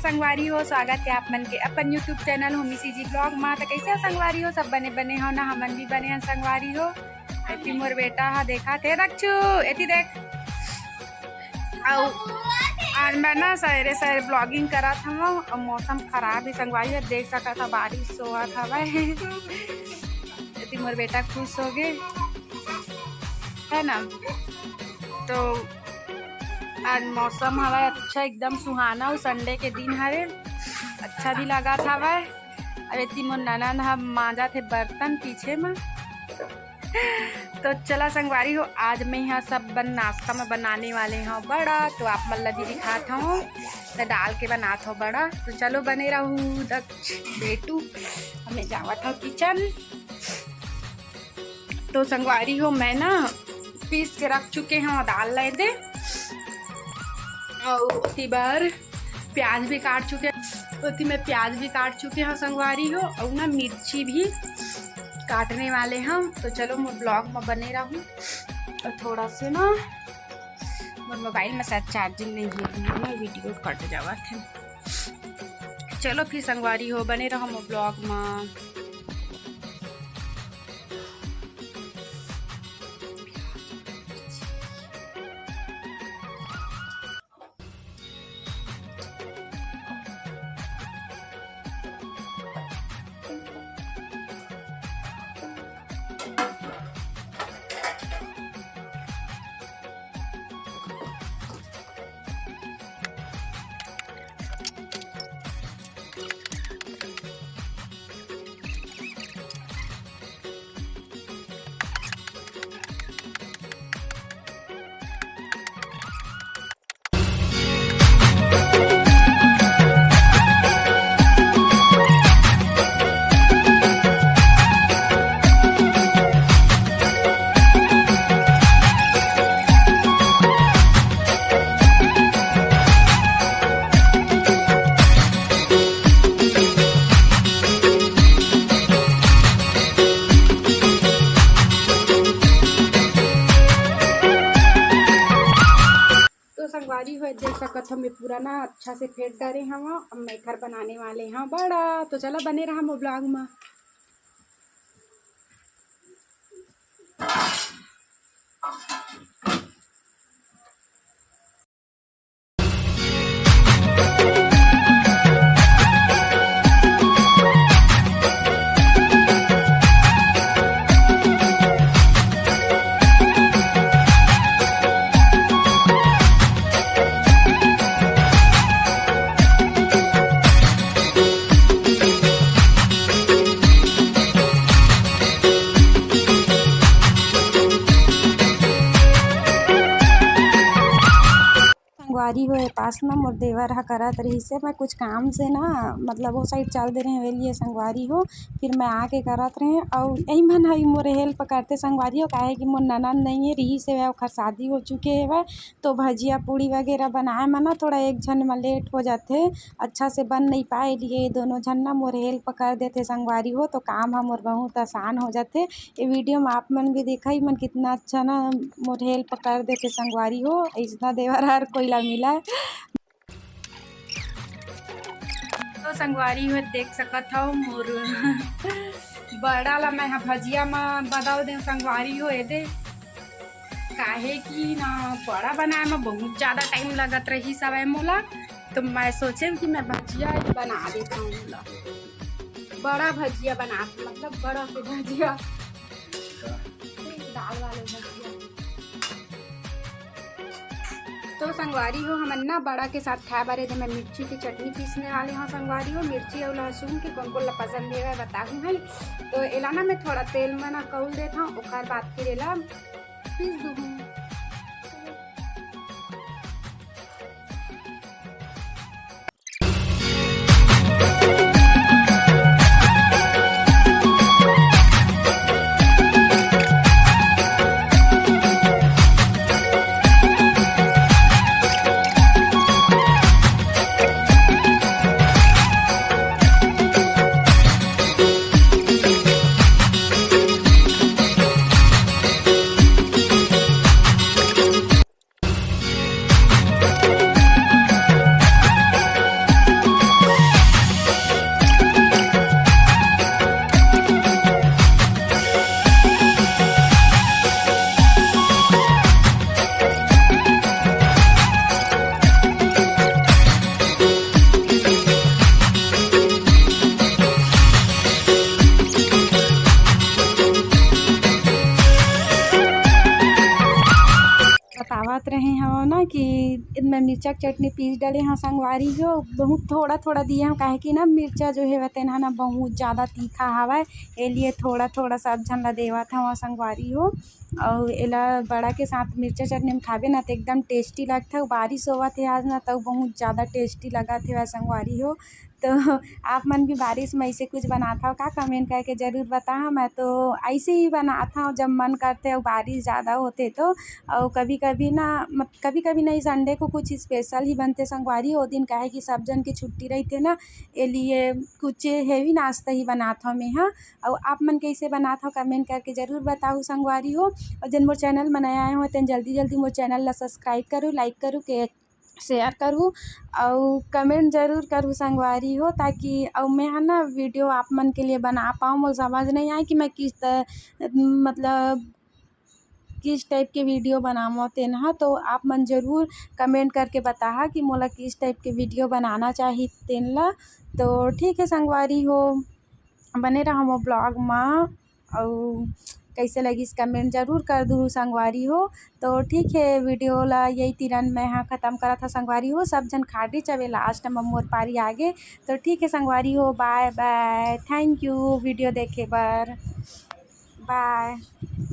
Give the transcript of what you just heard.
संगवारी हो, स्वागत है आप मन के अपन यूट्यूब चैनल होमी सीजी ब्लॉग माँ। तो कैसे संगवारी हो, सब बने हो ना, हमन भी बने हैं संगवारी हो। एती मोर बेटा हा देखा थे रक्षु एती देख आज मैं ना सवेरे सवेरे ब्लॉगिंग करा था और मौसम खराब है संगवारी है, देख सका था बारिश हुआ था भाई। एती मोर बेटा खुश हो गए है ना। तो आज मौसम हवा अच्छा एकदम सुहाना और संडे के दिन हरे अच्छा भी लगा था वह। अब इतनी मोर ननन हम मांजा थे बर्तन पीछे में। तो चला संगवारी हो, आज मैं यहाँ सब नाश्ता में बनाने वाले हूँ बड़ा। तो आप मल्ला जी दिखाता हूँ तो डाल के बनाता हूँ बड़ा। तो चलो बने रहूँ दक्ष बेटू, हमें जावा था किचन। तो संगवारी हो मैं ना पीस के रख चुके हैं दाल ले दे, और उसी बार प्याज भी काट चुके उसी में प्याज भी काट चुके हैं संगवारी हो, और ना मिर्ची भी काटने वाले हम। तो चलो मैं ब्लॉग में बने रहूँ। और थोड़ा से ना मोबाइल में शायद चार्जिंग नहीं है, वीडियो कट जावा थे। चलो फिर संगवारी हो बने रहो मैं ब्लॉग में। संगवारी हो देख सकत हम पूरा ना अच्छा से फेंट डाले हम। अब मैं घर बनाने वाले हैं बड़ा। तो चलो बने रहा हम ब्लॉग में। संगवारी हो पास ना मोर देवर हा करत रही से मैं कुछ काम से ना मतलब वो साइड चल दे रहे हैं लिए संगवारी हो। फिर मैं आके करत रहे और यही मन है मोरे हेल्प करते संगवारी हो, काहे कि मोर ननन नहीं है रही से वह शादी हो चुके है वह। तो भजिया पूड़ी वगैरह बनाए में ना थोड़ा एक झन में लेट हो जाते, अच्छा से बन नहीं पाए लिए दोनों झन ना मोर हेल्प कर देते संगवारी हो। तो काम हम मोर बहुत आसान हो जाते। ये वीडियो में आप मन भी देखा ही मन कितना अच्छा ना मोर हेल्प कर देते संगवारी हो। ऐसा देवर हर कोई ला मिला। तो संगवारी हो देख सकत हो मोर बड़ा ला मैं भजिया में बदल दे संगवारी हो दे, काहे कि ना बड़ा बनाए में बहुत ज़्यादा टाइम लगत रही सब मोला। तो मैं सोचे कि मैं भजिया बना देता हूँ, बड़ा भजिया बना मतलब बड़ा से भजिया दाल वाले भजिया। तो संगवारी हो हमन ना बड़ा के साथ खाए बारे थे मैं मिर्ची की चटनी पीसने वाले हूँ संगवारी हो। मिर्ची और लहसुन के कौन कौन पसंद है बताऊँ है। तो एला ना मैं थोड़ा तेल में ना कौल देता हूँ, ओकर बाद फिर एला पीस दूँ। बतावत रहे हो ना कि मैं मिर्चा के चटनी पीस डाले हाँ संगवारी हो, बहुत थोड़ा थोड़ा दिए हम काहे कि ना मिर्चा जो है तेन ना बहुत ज़्यादा तीखा हवय, ए लिए थोड़ा थोड़ा सब झन ला देवत हवा संगवारी हो। और एला बड़ा के साथ मिर्चा चटनी में खाबे ना तो एकदम टेस्टी लगता है। बारिश होवत है आज ना तो बहुत ज़्यादा टेस्टी लगत है संगवारी हो। तो आप मन भी बारिश में ऐसे कुछ बनाता हो का, कमेंट करके ज़रूर बताओ। मैं तो ऐसे ही बनाता हूँ जब मन करते और बारिश ज़्यादा होते तो। और कभी कभी ना कभी कभी नहीं, संडे को कुछ स्पेशल ही बनते संगवारी वो दिन, काहे कि सब जन की छुट्टी रहते ना, ए लिए कुछ हेवी नाश्ता ही बनाता हूँ मैं। हाँ, और आप मन कैसे बनाता हो कमेंट करके ज़रूर बताओ संगवारी हो। और जन मोर चैनल में नया आए हो तेन जल्दी जल्दी मोर चैनल ला सब्सक्राइब करूँ, लाइक करूँ के शेयर करूँ और कमेंट ज़रूर करूँ संगवारी हो, ताकि और मैं है ना वीडियो आप मन के लिए बना पाऊँ। मुझे समझ नहीं आए कि मैं मतलब किस टाइप के वीडियो बनावो तेन हा, तो आप मन ज़रूर कमेंट करके बताहा कि मोला किस टाइप के वीडियो बनाना चाहिए तेन ला। तो ठीक है संगवारी हो, बने रहो मोर ब्लॉग में और कैसे लगिस कमेंट ज़रूर कर दूँ संगवारी हो। तो ठीक है, वीडियो ला यही तिरन मैं हाँ ख़त्म करा था संगवारी हो। सब जन खाडी चवे लास्ट में मोर पारी आगे। तो ठीक है संगवारी हो, bye bye, thank you video देखे बर, बाय।